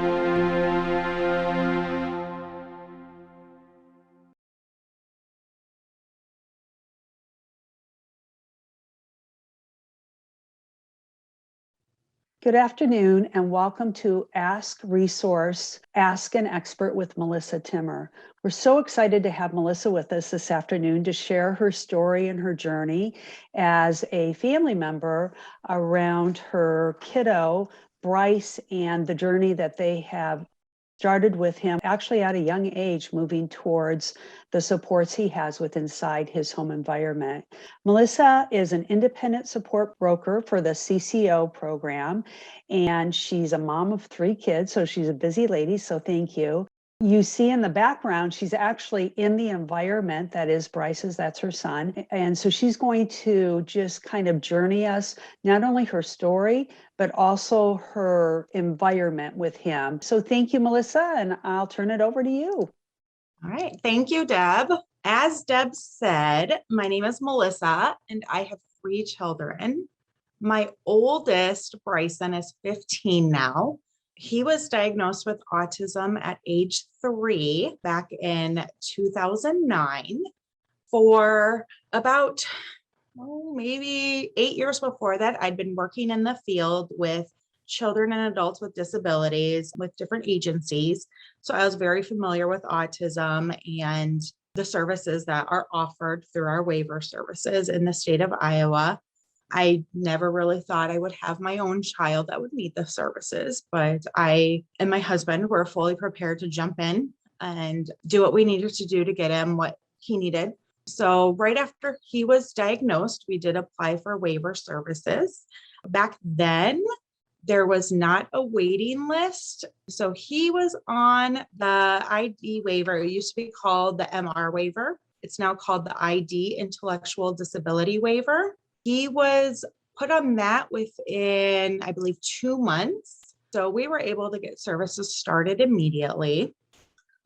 Good afternoon and welcome to Ask Resource, Ask an Expert with Melissa Timmer. We're so excited to have Melissa with us this afternoon to share her story and her journey as a family member around her kiddo, Bryce, and the journey that they have started with him actually at a young age, moving towards the supports he has with inside his home environment. Melissa is an independent support broker for the CCO program, and she's a mom of 3 kids, so she's a busy lady, so thank you. You see in the background, she's actually in the environment that is Bryce's, that's her son. And so she's going to just kind of journey us, not only her story, but also her environment with him. So thank you, Melissa, and I'll turn it over to you. All right. Thank you, Deb. As Deb said, my name is Melissa and I have 3 children. My oldest, Bryson, is 15 now. He was diagnosed with autism at age 3 back in 2009. For about maybe 8 years before that, I'd been working in the field with children and adults with disabilities with different agencies. So I was very familiar with autism and the services that are offered through our waiver services in the state of Iowa. I never really thought I would have my own child that would need the services, but I and my husband were fully prepared to jump in and do what we needed to do to get him what he needed. So right after he was diagnosed, we did apply for waiver services. Back then, there was not a waiting list. So he was on the ID waiver. It used to be called the MR waiver. It's now called the ID Intellectual Disability Waiver. He was put on that within, I believe, 2 months. So we were able to get services started immediately.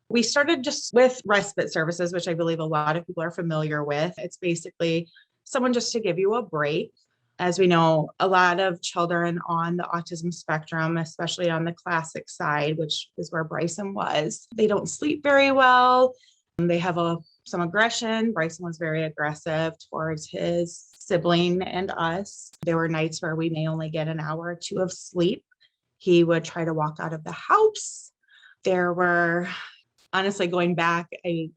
We started just with respite services, which I believe a lot of people are familiar with. It's basically someone just to give you a break. As we know, a lot of children on the autism spectrum, especially on the classic side, which is where Bryson was, they don't sleep very well. They have some aggression. Bryson was very aggressive towards his sibling and us. There were nights where we may only get an hour or 2 of sleep. He would try to walk out of the house. There were, honestly, going back, it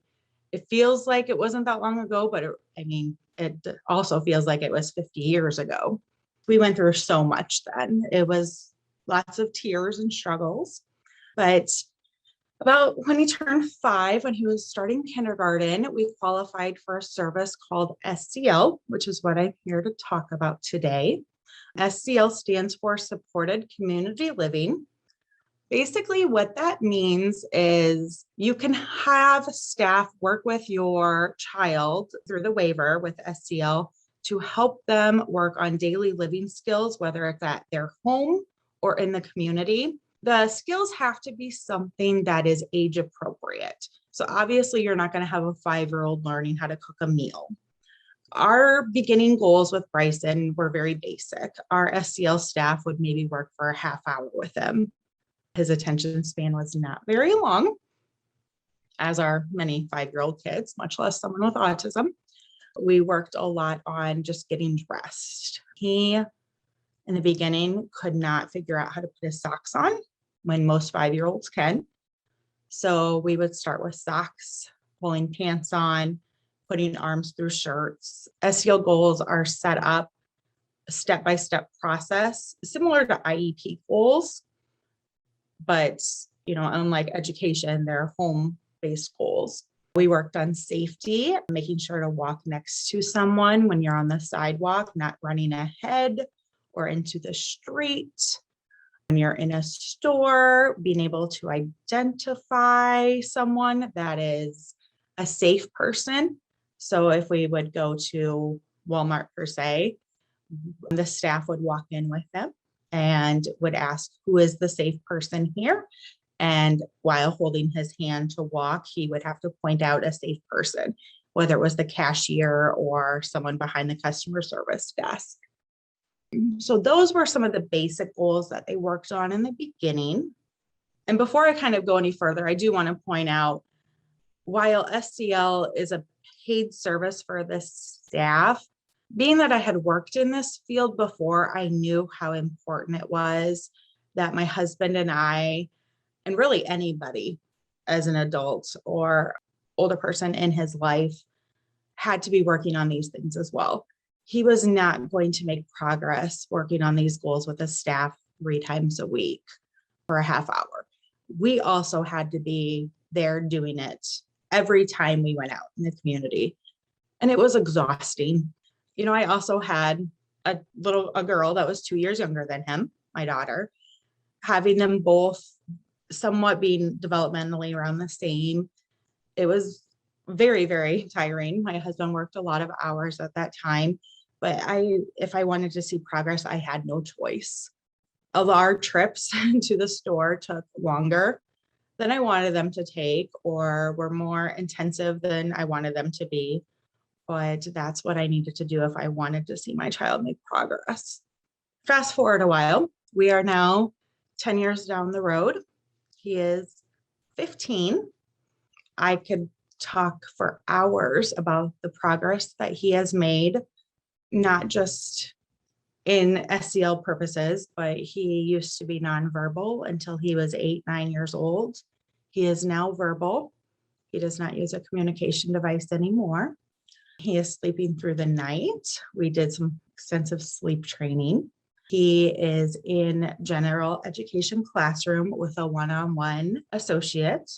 feels like it wasn't that long ago, but it also feels like it was 50 years ago. We went through so much then. It was lots of tears and struggles. But about when he turned 5, when he was starting kindergarten, we qualified for a service called SCL, which is what I'm here to talk about today. SCL stands for Supported Community Living. Basically, what that means is you can have staff work with your child through the waiver with SCL to help them work on daily living skills, whether it's at their home or in the community. The skills have to be something that is age appropriate. So obviously, you're not going to have a 5-year-old learning how to cook a meal. Our beginning goals with Bryson were very basic. Our SCL staff would maybe work for a half hour with him. His attention span was not very long, as are many 5-year-old kids, much less someone with autism. We worked a lot on just getting dressed. He, in the beginning, could not figure out how to put his socks on when most 5-year-olds can. So we would start with socks, pulling pants on, putting arms through shirts. SEL goals are set up a step-by-step process, similar to IEP goals, but unlike education, they're home-based goals. We worked on safety, making sure to walk next to someone when you're on the sidewalk, not running ahead or into the street. When you're in a store, being able to identify someone that is a safe person. So if we would go to Walmart per se, the staff would walk in with them and would ask, who is the safe person here? And while holding his hand to walk, he would have to point out a safe person, whether it was the cashier or someone behind the customer service desk. So those were some of the basic goals that they worked on in the beginning. And before I kind of go any further, I do want to point out, while SCL is a paid service for the staff, being that I had worked in this field before, I knew how important it was that my husband and I, and really anybody as an adult or older person in his life, had to be working on these things as well. He was not going to make progress working on these goals with the staff 3 times a week for a half hour. We also had to be there doing it every time we went out in the community. And it was exhausting. I also had a girl that was 2 years younger than him, my daughter. Having them both somewhat being developmentally around the same, it was very, very tiring. My husband worked a lot of hours at that time, but if I wanted to see progress, I had no choice. Of our trips to the store took longer than I wanted them to take, or were more intensive than I wanted them to be. But that's what I needed to do if I wanted to see my child make progress. Fast forward a while, we are now 10 years down the road. He is 15. I could talk for hours about the progress that he has made, not just in SCL purposes, but he used to be nonverbal until he was 8, 9 years old. He is now verbal. He does not use a communication device anymore. He is sleeping through the night. We did some extensive sleep training. He is in general education classroom with a one-on-one associate.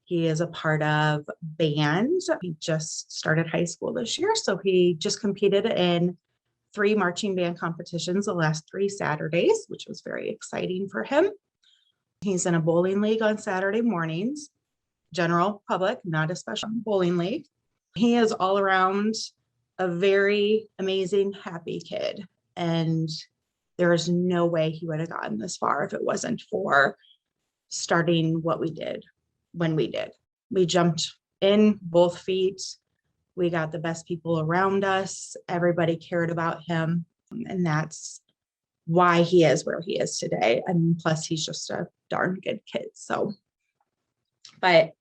He is a part of band. He just started high school this year, so he just competed in 3 marching band competitions the last 3 Saturdays, which was very exciting for him. He's in a bowling league on Saturday mornings, general public, not a special bowling league. He is all around a very amazing, happy kid. And there is no way he would have gotten this far if it wasn't for starting what we did when we did. We jumped in both feet. We got the best people around us. Everybody cared about him. And that's why he is where he is today. And plus, he's just a darn good kid. So, but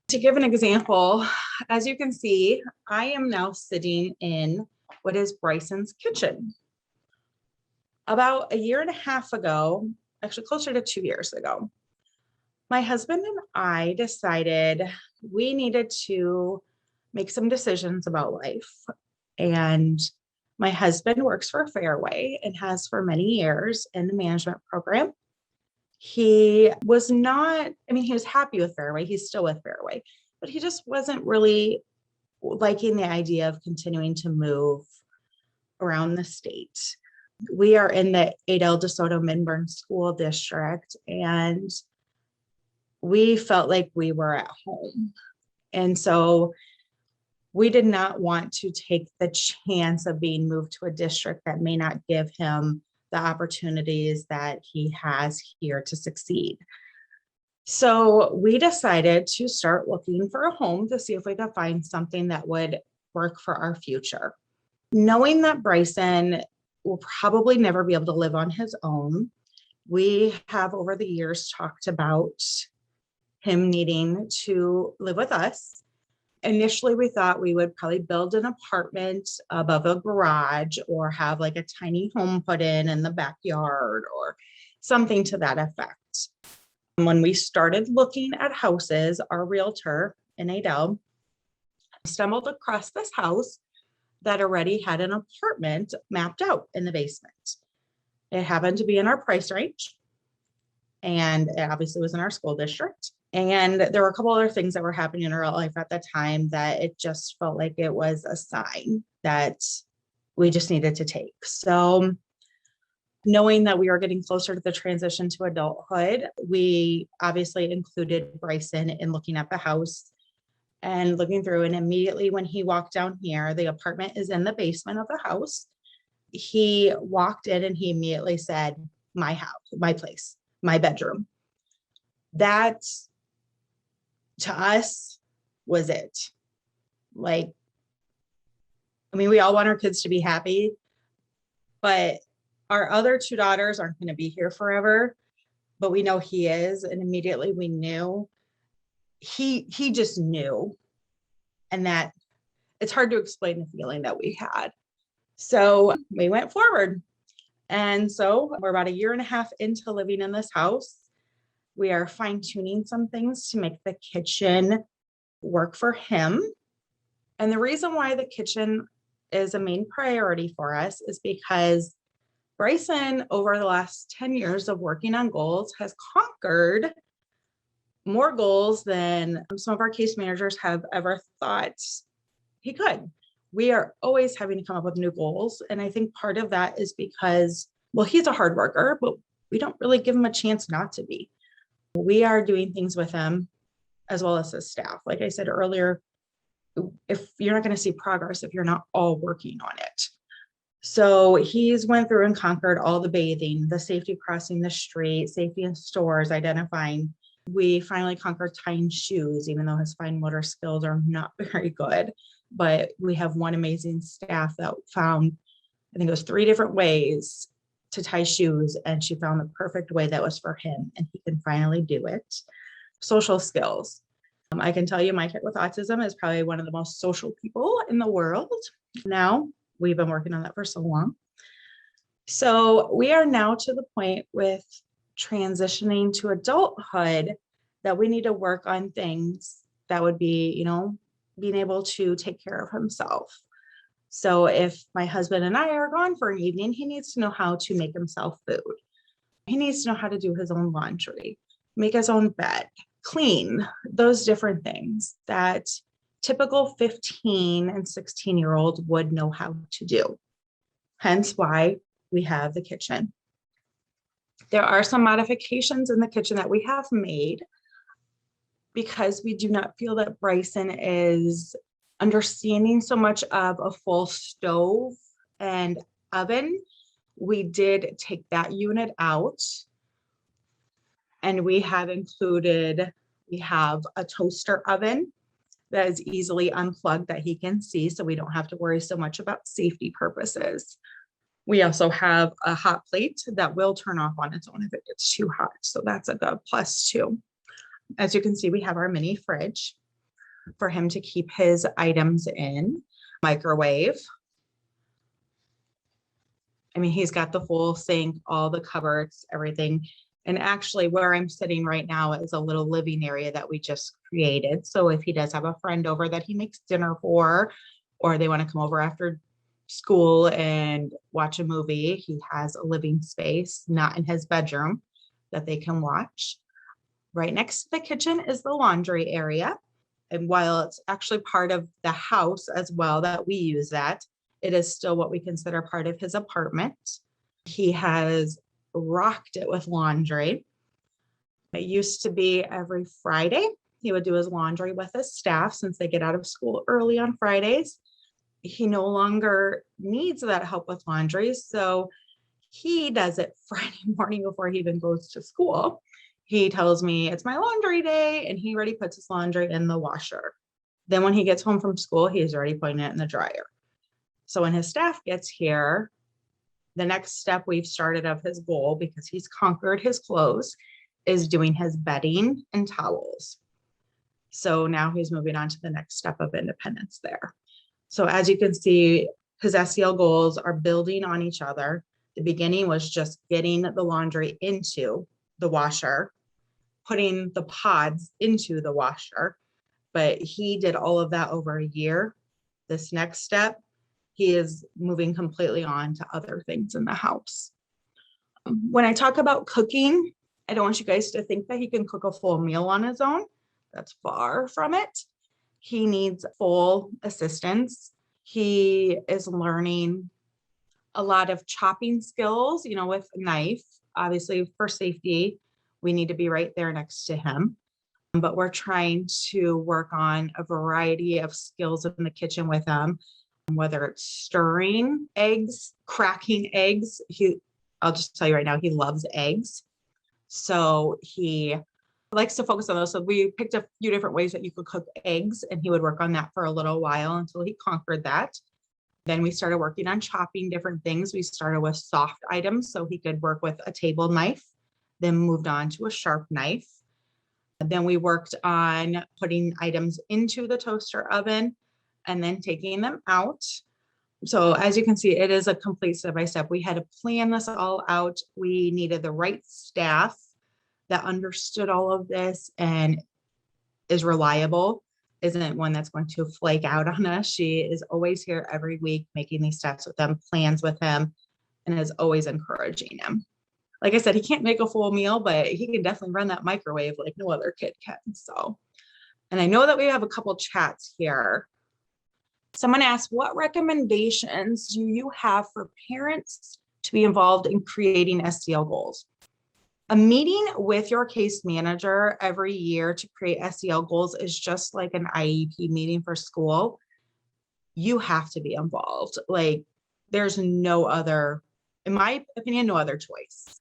to give an example, as you can see, I am now sitting in what is Bryson's kitchen. About a year and a half ago, actually closer to 2 years ago, my husband and I decided we needed to make some decisions about life. And my husband works for Fairway and has for many years in the management program. He was not, he was happy with Fairway. He's still with Fairway, but he just wasn't really liking the idea of continuing to move around the state. We are in the Adel DeSoto Minburn School District, and we felt like we were at home. And so we did not want to take the chance of being moved to a district that may not give him the opportunities that he has here to succeed. So we decided to start looking for a home to see if we could find something that would work for our future. Knowing that Bryson will probably never be able to live on his own, we have over the years talked about him needing to live with us. Initially, we thought we would probably build an apartment above a garage or have like a tiny home put in the backyard or something to that effect. When we started looking at houses, our realtor in Adel stumbled across this house that already had an apartment mapped out in the basement. It happened to be in our price range, and it obviously was in our school district. And there were a couple other things that were happening in our life at the time that it just felt like it was a sign that we just needed to take. So knowing that we were getting closer to the transition to adulthood, we obviously included Bryson in looking at the house and looking through. And immediately when he walked down here, the apartment is in the basement of the house. He walked in and he immediately said, "My house, my place, my bedroom." That to us was it. Like, we all want our kids to be happy, but our other 2 daughters aren't going to be here forever. but we know he is. And immediately we knew he just knew. And that it's hard to explain the feeling that we had. So we went forward. And so we're about 1.5 years into living in this house. We are fine tuning some things to make the kitchen work for him. And the reason why the kitchen is a main priority for us is because Bryson, over the last 10 years of working on goals, has conquered more goals than some of our case managers have ever thought he could. We are always having to come up with new goals. And I think part of that is because, well, he's a hard worker, but we don't really give him a chance not to be. We are doing things with him as well as his staff. Like I said earlier, if you're not going to see progress if you're not all working on it. So he's went through and conquered all the bathing, the safety crossing the street, safety in stores, identifying. We finally conquered tying shoes, even though his fine motor skills are not very good. But we have one amazing staff that found, I think it was 3 different ways to tie shoes, and she found the perfect way that was for him, and he can finally do it. Social skills. I can tell you my kid with autism is probably one of the most social people in the world. Now, we've been working on that for so long. So we are now to the point with transitioning to adulthood that we need to work on things that would be, being able to take care of himself. So if my husband and I are gone for an evening, he needs to know how to make himself food. He needs to know how to do his own laundry, make his own bed, clean, those different things that typical 15 and 16-year-olds would know how to do. Hence why we have the kitchen. There are some modifications in the kitchen that we have made because we do not feel that Bryson is understanding so much of a full stove and oven. We did take that unit out, and we have a toaster oven that is easily unplugged that he can see, so we don't have to worry so much about safety purposes. We also have a hot plate that will turn off on its own if it gets too hot. So that's a good plus too. As you can see, we have our mini fridge for him to keep his items in. Microwave. I mean, he's got the full sink, all the cupboards, everything. And actually where I'm sitting right now is a little living area that we just created. So if he does have a friend over that he makes dinner for, or they want to come over after school and watch a movie, he has a living space, not in his bedroom, that they can watch. Right next to the kitchen is the laundry area. And while it's actually part of the house as well that we use that, it is still what we consider part of his apartment. He has rocked it with laundry. It used to be every Friday. He would do his laundry with his staff since they get out of school early on Fridays. He no longer needs that help with laundry. So he does it Friday morning before he even goes to school. He tells me it's my laundry day, and he already puts his laundry in the washer. Then when he gets home from school, he's already putting it in the dryer. So when his staff gets here, the next step we've started of his goal, because he's conquered his clothes, is doing his bedding and towels. So now he's moving on to the next step of independence there. So as you can see, his SEL goals are building on each other. The beginning was just getting the laundry into the washer, putting the pods into the washer, but he did all of that over a year. This next step, he is moving completely on to other things in the house. When I talk about cooking, I don't want you guys to think that he can cook a full meal on his own. That's far from it. He needs full assistance. He is learning a lot of chopping skills, with a knife. Obviously, for safety, we need to be right there next to him. But we're trying to work on a variety of skills in the kitchen with him. Whether it's stirring eggs, cracking eggs. I'll just tell you right now, he loves eggs. So he likes to focus on those. So we picked a few different ways that you could cook eggs, and he would work on that for a little while until he conquered that. Then we started working on chopping different things. We started with soft items so he could work with a table knife then moved on to a sharp knife. Then we worked on putting items into the toaster oven and then taking them out. So as you can see, it is a complete step-by-step. We had to plan this all out. We needed the right staff that understood all of this and is reliable, isn't one that's going to flake out on us. She is always here every week, making these steps with them, plans with him, and is always encouraging him. Like I said, he can't make a full meal, but he can definitely run that microwave like no other kid can. So, and I know that we have a couple chats here. Someone asked, what recommendations do you have for parents to be involved in creating SEL goals? A meeting with your case manager every year to create SEL goals is just like an IEP meeting for school. You have to be involved. Like, there's no other, in my opinion, no other choice.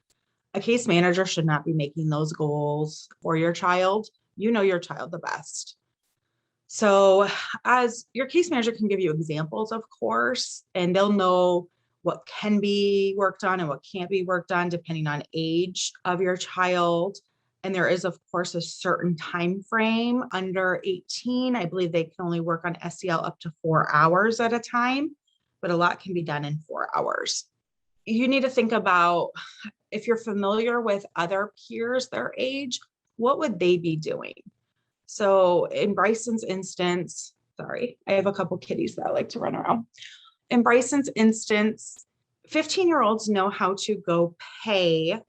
A case manager should not be making those goals for your child. You know your child the best. So as your case manager can give you examples, of course, and they'll know what can be worked on and what can't be worked on depending on age of your child. And there is, of course, a certain time frame. Under 18, I believe they can only work on SEL up to 4 hours at a time, but a lot can be done in 4 hours. You need to think about, if you're familiar with other peers their age, what would they be doing? So in Bryson's instance, sorry, I have a couple kitties that like to run around. In Bryson's instance, 15-year-olds know how to go pay.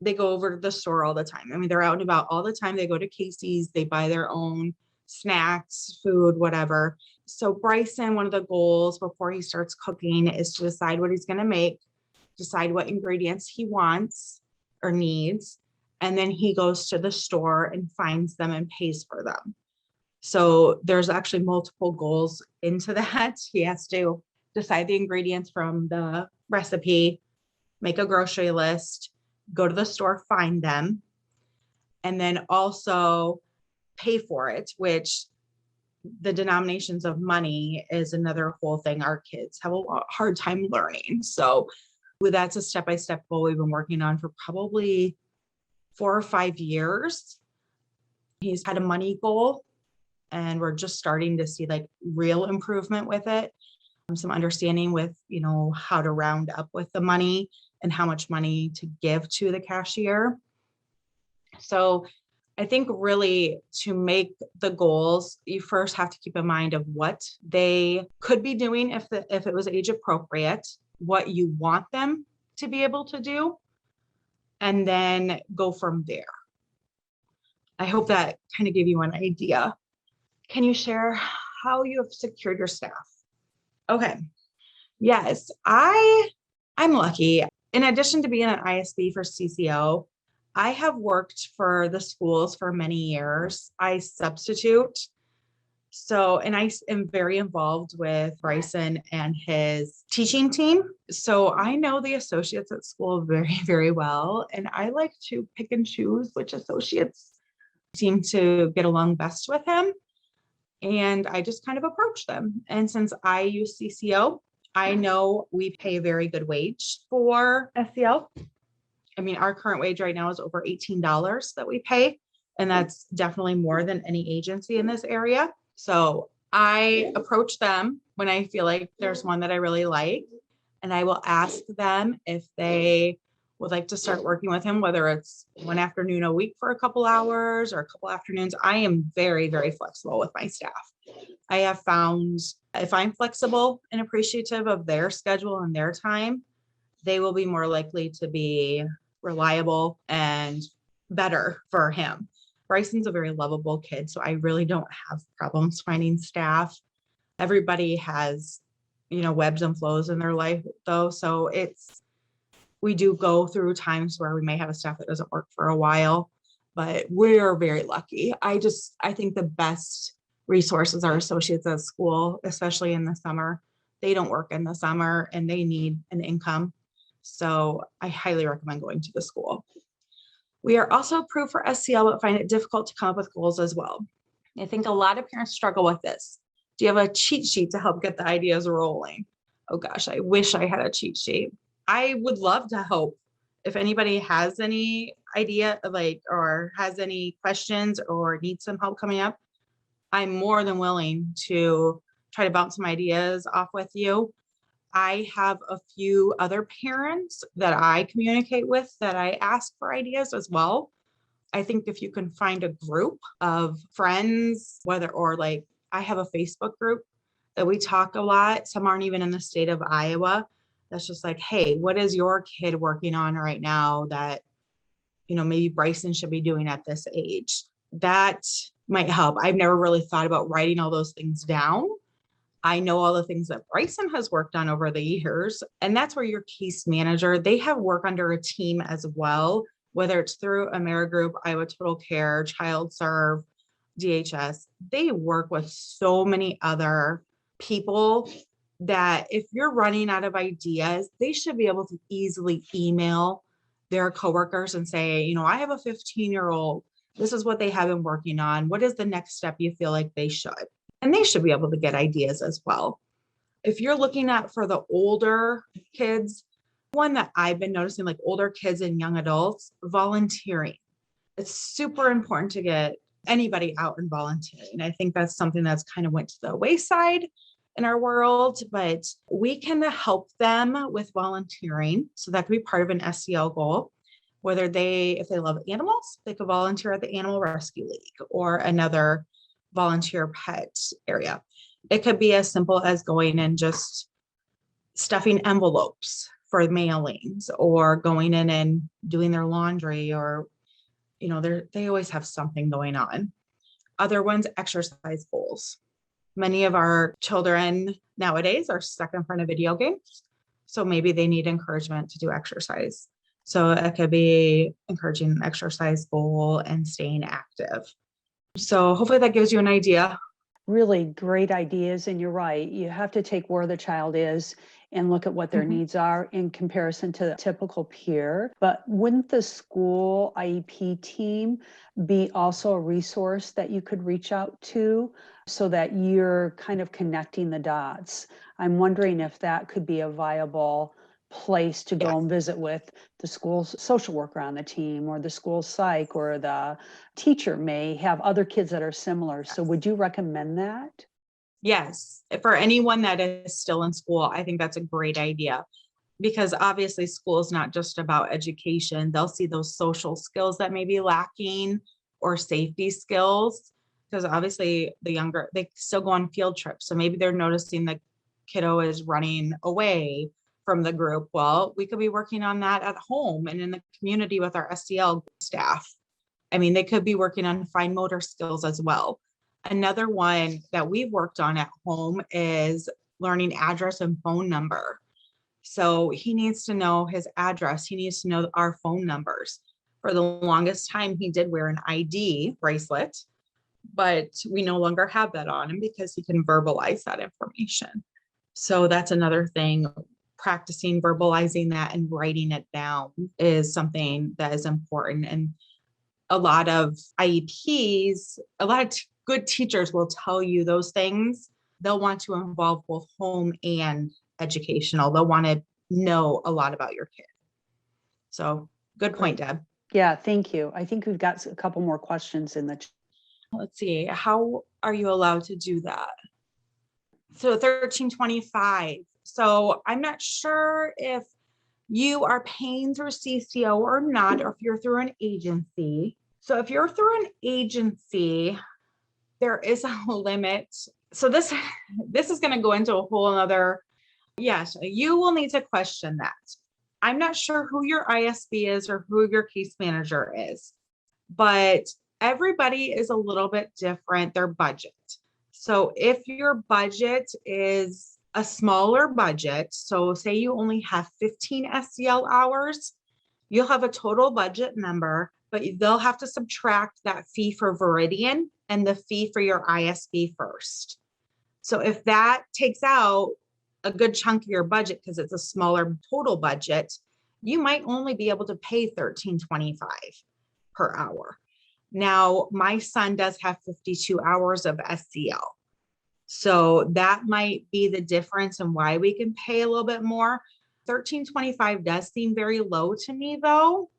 They go over to the store all the time. I mean, they're out and about all the time. They go to Casey's, they buy their own snacks, food, whatever. So Bryson, one of the goals before he starts cooking is to decide what he's going to make, decide what ingredients he wants or needs, and then he goes to the store and finds them and pays for them. So there's actually multiple goals into that. He has to decide the ingredients from the recipe, make a grocery list, go to the store, find them, and then also pay for it, which the denominations of money is another whole thing our kids have a hard time learning. So that's a step-by-step goal we've been working on for probably 4 or 5 years. He's had a money goal, and we're just starting to see like real improvement with it. Some understanding with, how to round up with the money and how much money to give to the cashier. So I think really to make the goals, you first have to keep in mind of what they could be doing if it was age appropriate, what you want them to be able to do, and then go from there. I hope that kind of gave you an idea. Can you share how you have secured your staff? Okay. Yes, I'm lucky. In addition to being an ISB for CCO, I have worked for the schools for many years. I substitute. And I am very involved with Bryson and his teaching team. So I know the associates at school very, very well. And I like to pick and choose which associates seem to get along best with him. And I just kind of approach them. And since I use CCO, I know we pay a very good wage for SEL. I mean, our current wage right now is over $18 that we pay. And that's definitely more than any agency in this area. So I approach them when I feel like there's one that I really like. And I will ask them if they would like to start working with him, whether it's one afternoon a week for a couple hours or a couple afternoons. I am very, very flexible with my staff. I have found if I'm flexible and appreciative of their schedule and their time, they will be more likely to be reliable and better for him. Bryson's a very lovable kid, so I really don't have problems finding staff. Everybody has, webs and flows in their life though. So we do go through times where we may have a staff that doesn't work for a while, but we're very lucky. I think the best resources are associates at school, especially in the summer. They don't work in the summer and they need an income. So I highly recommend going to the school. We are also approved for SEL, but find it difficult to come up with goals as well. I think a lot of parents struggle with this. Do you have a cheat sheet to help get the ideas rolling? Oh gosh, I wish I had a cheat sheet. I would love to help If anybody has any idea, like, or has any questions or needs some help coming up, I'm more than willing to try to bounce some ideas off with you. I have a few other parents that I communicate with that I ask for ideas as well. I think if you can find a group of friends, whether or like I have a Facebook group that we talk a lot. Some aren't even in the state of Iowa. That's just like, hey, what is your kid working on right now that, maybe Bryson should be doing at this age? That might help. I've never really thought about writing all those things down. I know all the things that Bryson has worked on over the years, and that's where your case manager, they have work under a team as well, whether it's through AmeriGroup, Iowa Total Care, Child Serve, DHS. They work with so many other people that if you're running out of ideas, they should be able to easily email their coworkers and say, I have a 15-year-old. This is what they have been working on. What is the next step you feel like they should? And they should be able to get ideas as well. If you're looking at for the older kids, one that I've been noticing, like older kids and young adults, volunteering. It's super important to get anybody out and volunteering. I think that's something that's kind of went to the wayside in our world, but we can help them with volunteering. So that could be part of an SEL goal. Whether if they love animals, they could volunteer at the Animal Rescue League or another volunteer pet area. It could be as simple as going and just stuffing envelopes for mailings, or going in and doing their laundry, or they always have something going on. Other ones, exercise goals. Many of our children nowadays are stuck in front of video games, so maybe they need encouragement to do exercise. So it could be encouraging an exercise goal and staying active. So hopefully that gives you an idea. Really great ideas. And you're right. You have to take where the child is and look at what their needs are in comparison to the typical peer. But wouldn't the school IEP team be also a resource that you could reach out to so that you're kind of connecting the dots? I'm wondering if that could be a viable place to go and visit with the school's social worker on the team, or the school psych, or the teacher may have other kids that are similar. So would you recommend that? Yes. For anyone that is still in school, I think that's a great idea, because obviously school is not just about education. They'll see those social skills that may be lacking, or safety skills, because obviously the younger, they still go on field trips. So maybe they're noticing the kiddo is running away from the group. Well, we could be working on that at home and in the community with our SEL staff. I mean, they could be working on fine motor skills as well. Another one that we've worked on at home is learning address and phone number. So he needs to know his address. He needs to know our phone numbers. For the longest time, he did wear an ID bracelet, but we no longer have that on him because he can verbalize that information. So that's another thing. Practicing verbalizing that and writing it down is something that is important. And a lot of IEPs, a lot of good teachers will tell you those things. They'll want to involve both home and educational. They'll want to know a lot about your kid. So good point, Deb. Yeah, thank you. I think we've got a couple more questions in the. Let's see. How are you allowed to do that? So 1325. So I'm not sure if you are paying through CCO or not, or if you're through an agency. So if you're through an agency, there is a limit. So this is going to go into a whole other, yes, you will need to question that. I'm not sure who your ISB is or who your case manager is, but everybody is a little bit different, their budget. So if your budget is a smaller budget, so say you only have 15 SEL hours, you'll have a total budget number, but they'll have to subtract that fee for Veridian and the fee for your ISB first. So if that takes out a good chunk of your budget because it's a smaller total budget, you might only be able to pay $13.25 per hour. Now, my son does have 52 hours of SEL. So that might be the difference in why we can pay a little bit more. $13.25 does seem very low to me though.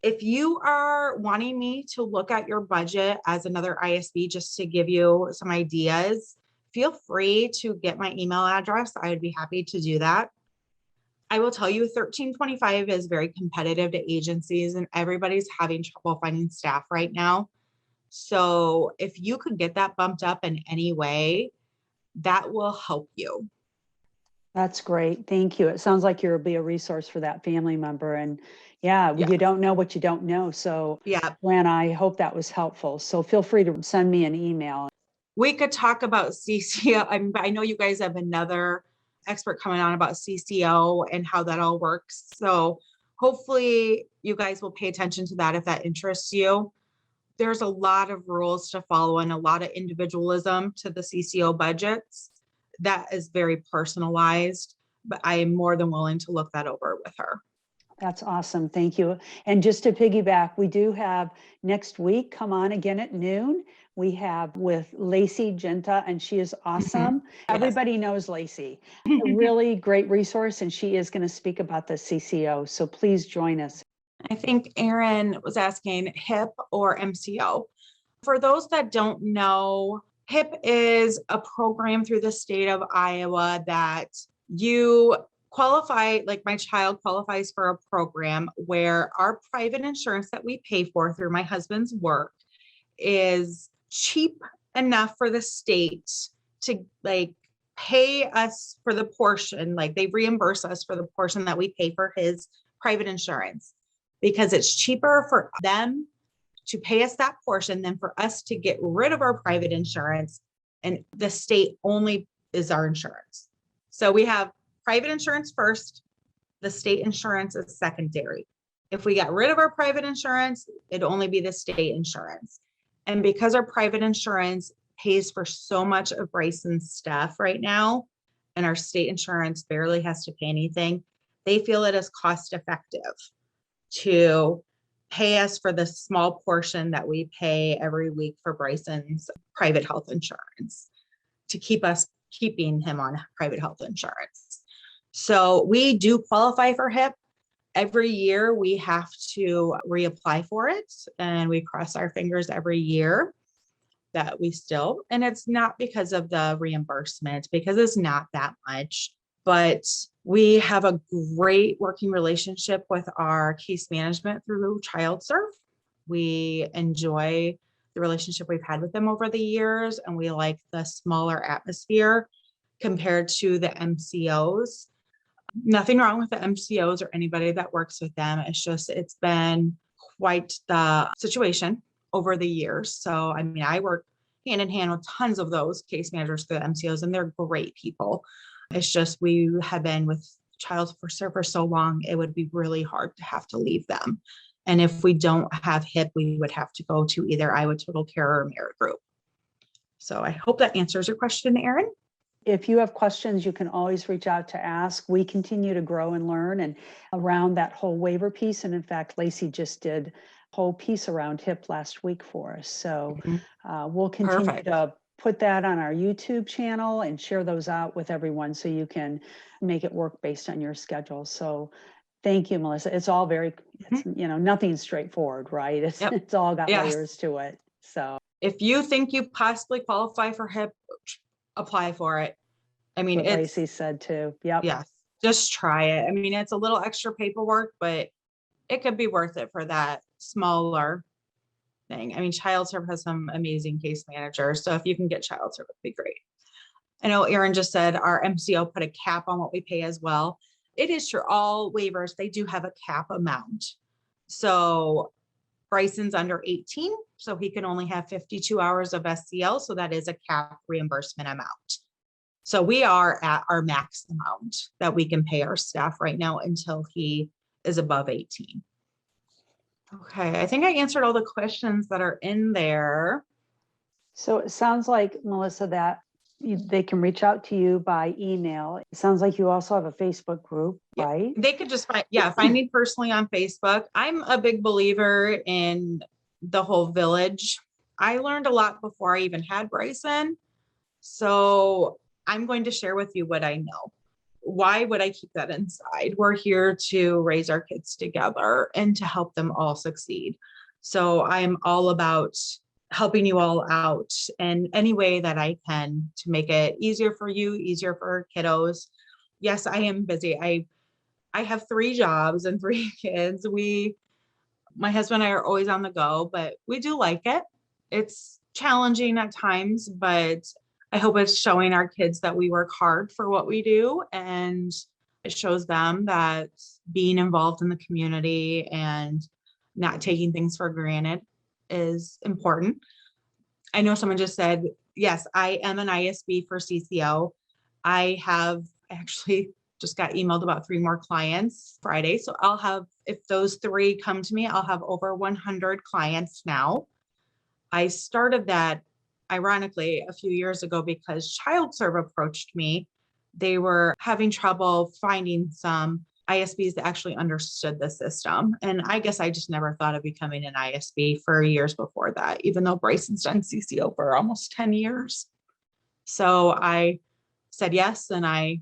If you are wanting me to look at your budget as another ISB just to give you some ideas, feel free to get my email address. I would be happy to do that. I will tell you $13.25 is very competitive to agencies and everybody's having trouble finding staff right now. So if you could get that bumped up in any way, that will help you. That's great. Thank you. It sounds like you'll be a resource for that family member. And yeah, Yeah. you don't know what you don't know. So Yeah. Gwen, I hope that was helpful. So feel free to send me an email. We could talk about CCO. I know you guys have another expert coming on about CCO and how that all works. So hopefully you guys will pay attention to that if that interests you. There's a lot of rules to follow and a lot of individualism to the CCO budgets. That is very personalized, but I am more than willing to look that over with her. That's awesome. Thank you. And just to piggyback, we do have next week, come on again at noon. We have with Lacey Genta, and she is awesome. Yes. Everybody knows Lacey. A really great resource, and she is going to speak about the CCO. So please join us. I think Aaron was asking HIP or MCO. For those that don't know, HIP is a program through the state of Iowa that you qualify, like my child qualifies for a program where our private insurance that we pay for through my husband's work is cheap enough for the state to like pay us for the portion, like they reimburse us for the portion that we pay for his private insurance because it's cheaper for them to pay us that portion than for us to get rid of our private insurance. And the state only is our insurance. So we have private insurance first, the state insurance is secondary. If we got rid of our private insurance, it'd only be the state insurance. And because our private insurance pays for so much of Bryson's stuff right now, and our state insurance barely has to pay anything, they feel it is cost effective to pay us for the small portion that we pay every week for Bryson's private health insurance to keeping him on private health insurance. So we do qualify for HIP. Every year we have to reapply for it and we cross our fingers every year that we still, and it's not because of the reimbursement, because it's not that much, but we have a great working relationship with our case management through ChildServe. We enjoy the relationship we've had with them over the years, and we like the smaller atmosphere compared to the MCOs. Nothing wrong with the MCOs or anybody that works with them. It's just, it's been quite the situation over the years. So, I mean, I work hand in hand with tons of those case managers for the MCOs, and they're great people. It's just, we have been with ChildServe for so long, it would be really hard to have to leave them. And if we don't have HIP, we would have to go to either Iowa Total Care or Merit Group. So I hope that answers your question, Erin. If you have questions, you can always reach out to ask. We continue to grow and learn and around that whole waiver piece. And in fact, Lacey just did a whole piece around HIP last week for us. So we'll continue to put that on our YouTube channel and share those out with everyone so you can make it work based on your schedule. So thank you, Melissa. It's all very, it's, you know, nothing's straightforward, right? It's all got layers to it. So if you think you possibly qualify for HIP, apply for it. I mean, it's Lacey said too. Yep. Yes. Just try it. I mean, it's a little extra paperwork, but it could be worth it for that smaller thing. I mean, ChildServe has some amazing case managers. So if you can get ChildServe, it'd be great. I know Erin just said our MCO put a cap on what we pay as well. It is true. All waivers, they do have a cap amount. So Bryson's under 18, so he can only have 52 hours of SCL. So that is a cap reimbursement amount. So we are at our max amount that we can pay our staff right now until he is above 18. Okay, I think I answered all the questions that are in there. So it sounds like, Melissa, that they can reach out to you by email. It sounds like you also have a Facebook group, right? They could just find me personally on Facebook. I'm a big believer in the whole village. I learned a lot before I even had Bryson. So I'm going to share with you what I know. why would I keep that inside? We're here to raise our kids together and to help them all succeed. So I'm all about helping you all out in any way that I can to make it easier for you, easier for kiddos. Yes, I am busy. I have 3 jobs and 3 kids. My husband and I are always on the go, but we do like it. It's challenging at times, but I hope it's showing our kids that we work hard for what we do, and it shows them that being involved in the community and not taking things for granted is important. I know someone just said, yes, I am an ISB for CCO. I have actually just got emailed about 3 more clients Friday. So I'll have, if those 3 come to me, I'll have over 100 clients now. I started that ironically a few years ago because ChildServe approached me. They were having trouble finding some ISBs that actually understood the system. And I guess I just never thought of becoming an ISB for years before that, even though Bryson's done CCO for almost 10 years. So I said yes, and I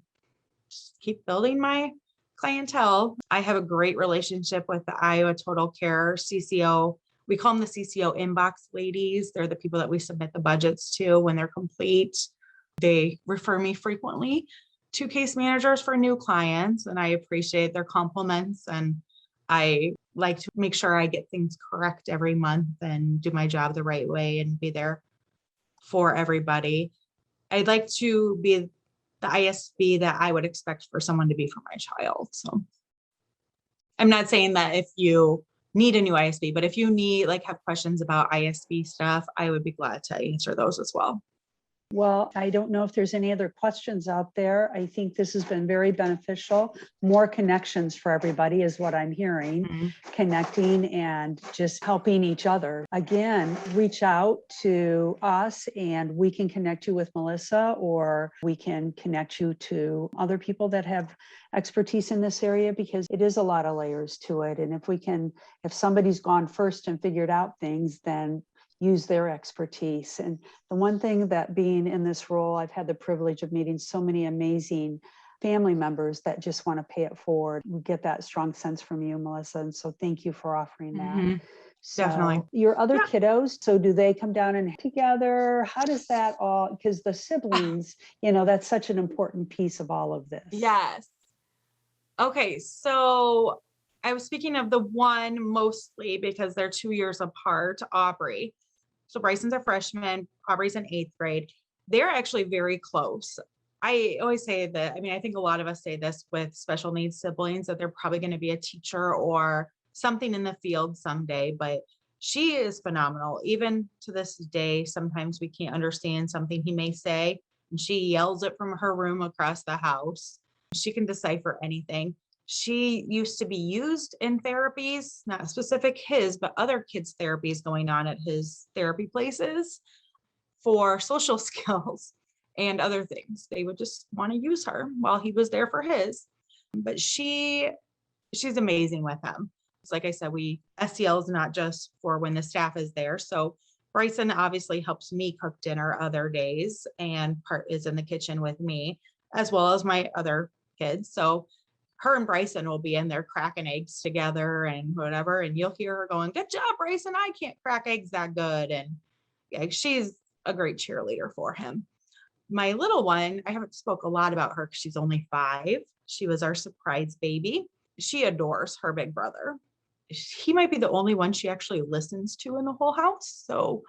just keep building my clientele. I have a great relationship with the Iowa Total Care CCO. We call them the CCO inbox ladies. They're the people that we submit the budgets to when they're complete. They refer me frequently to case managers for new clients, and I appreciate their compliments. And I like to make sure I get things correct every month and do my job the right way and be there for everybody. I'd like to be the ISB that I would expect for someone to be for my child. So I'm not saying that if you need a new ISB, but if you need, like, have questions about ISB stuff, I would be glad to answer those as well. Well, I don't know if there's any other questions out there. I think this has been very beneficial. More connections for everybody is what I'm hearing. Connecting and just helping each other. Again, reach out to us and we can connect you with Melissa, or we can connect you to other people that have expertise in this area, because it is a lot of layers to it. And if somebody's gone first and figured out things, then use their expertise. And the one thing that, being in this role, I've had the privilege of meeting so many amazing family members that just want to pay it forward. We get that strong sense from you, Melissa. And so thank you for offering that. So Definitely. Your other kiddos, so do they come down and together? How does that all, because the siblings, that's such an important piece of all of this. Yes. Okay. So I was speaking of the one mostly because they're 2 years apart, Aubrey. So Bryson's a freshman, Aubrey's in 8th grade. They're actually very close. I always say that, I think a lot of us say this with special needs siblings, that they're probably going to be a teacher or something in the field someday, but she is phenomenal. Even to this day, sometimes we can't understand something he may say, and she yells it from her room across the house. She can decipher anything. She used to be used in therapies, not specific his, but other kids' therapies going on at his therapy places for social skills and other things. They would just want to use her while he was there for his. But she's amazing with him. It's like I said, SEL is not just for when the staff is there. So Bryson obviously helps me cook dinner other days and is in the kitchen with me, as well as my other kids. So her and Bryson will be in there cracking eggs together and whatever. And you'll hear her going, "Good job, Bryson. I can't crack eggs that good." And yeah, she's a great cheerleader for him. My little one, I haven't spoke a lot about her because she's only 5. She was our surprise baby. She adores her big brother. He might be the only one she actually listens to in the whole house. So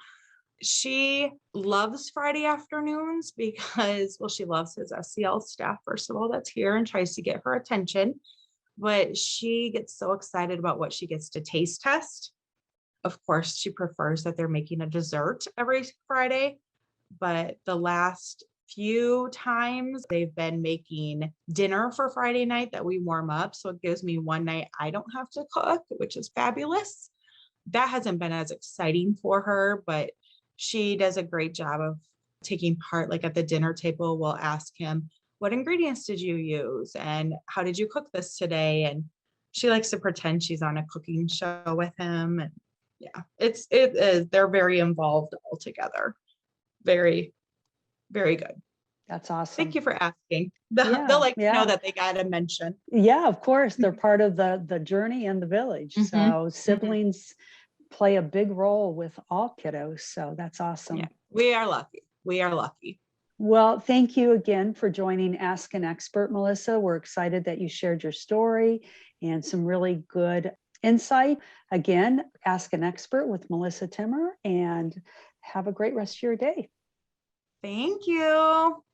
she loves Friday afternoons because, well, she loves his SEL staff, first of all, that's here and tries to get her attention. But she gets so excited about what she gets to taste test. Of course, she prefers that they're making a dessert every Friday. But the last few times they've been making dinner for Friday night that we warm up. So it gives me one night I don't have to cook, which is fabulous. That hasn't been as exciting for her, but she does a great job of taking part. Like at the dinner table, we'll ask him, "What ingredients did you use? And how did you cook this today?" And she likes to pretend she's on a cooking show with him. And yeah, it is. They're very involved all together. Very, very good. That's awesome. Thank you for asking. They'll like to know that they got a mention. Yeah, of course. They're part of the journey in the village. So siblings play a big role with all kiddos. So that's awesome. Yeah, we are lucky. We are lucky. Well, thank you again for joining Ask an Expert, Melissa. We're excited that you shared your story and some really good insight. Again, Ask an Expert with Melissa Timmer, and have a great rest of your day. Thank you.